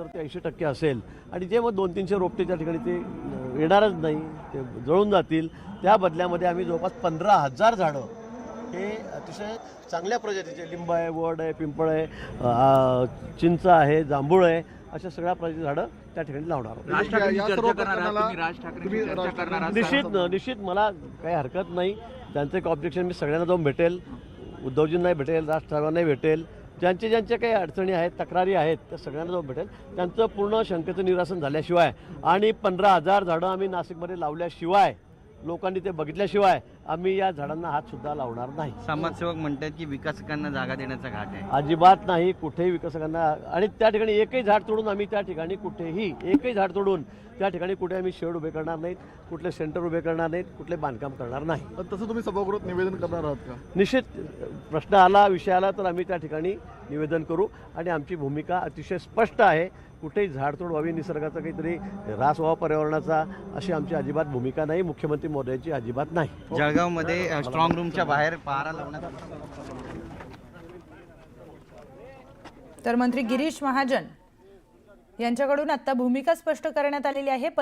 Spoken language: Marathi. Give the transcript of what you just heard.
70 ते 80% असेल आणि जे मग 200-300 रोपटे त्या ठिकाणी ते येणारच नाही, ते जळून जातील. त्या बदल्यामध्ये आम्ही जवळपास 15,000 झाडं हे अतिशय चांगल्या प्रजातीचे लिंब आहे, वड आहे, पिंपळ आहे, चिंच आहे, जांभूळ आहे, अशा सगळ्या प्रकारची झाडं त्या ठिकाणी लावणार आहोत. राज ठाकरेंशी या चर्चा सर्व करणार आहात प्रकरणाला तुम्ही? राज ठाकरेंशी तुम्ही चर्चा राज करणार आहात? निश्चित मला काही हरकत नाही. त्यांचं एक ऑब्जेक्शन मी सगळ्यांना जाऊन भेटेल, उद्धवजींनाही भेटेल, राज ठाकरेंनाही भेटेल, ज्यांच्या काही अडचणी आहेत, तक्रारी आहेत, त्या सगळ्यांना जाऊन भेटेल. त्यांचं पूर्ण शंकेचं निरसन झाल्याशिवाय आणि 15,000 झाडं आम्ही नाशिकमध्ये लावल्याशिवाय, लोकांनी ते बघितल्याशिवाय आम्ही या झाडांना हातसुद्धा लावणार नाही. समाजसेवक म्हणतात की विकासकांना जागा देण्याचा घाट आहे. अजिबात नाही. कुठेही विकासकांना आणि त्या ठिकाणी एकही झाड तोडून आम्ही त्या ठिकाणी कुठेही एकही झाड तोडून त्या ठिकाणी कुठे आम्ही शेड उभे करणार नाहीत, कुठले सेंटर उभे करणार नाहीत, कुठले बांधकाम करणार नाही. पण तसं तुम्ही सभागृहात निवेदन करणार आहात का? निश्चित प्रश्न आला, विषय आला तर आम्ही त्या ठिकाणी निवेदन करू आणि आमची भूमिका अतिशय स्पष्ट आहे. कुठेही झाडतोड व्हावी, निसर्गाचा काहीतरी ऱ्हास व्हावा पर्यावरणाचा, अशी आमची अजिबात भूमिका नाही. मुख्यमंत्री महोदयांची अजिबात नाही. जळगावमध्ये स्ट्रॉंग रूमच्या बाहेर पहारा लावण्यात आला. तर मंत्री गिरीश महाजन यांच्याकडून आता भूमिका स्पष्ट करण्यात आलेली आहे.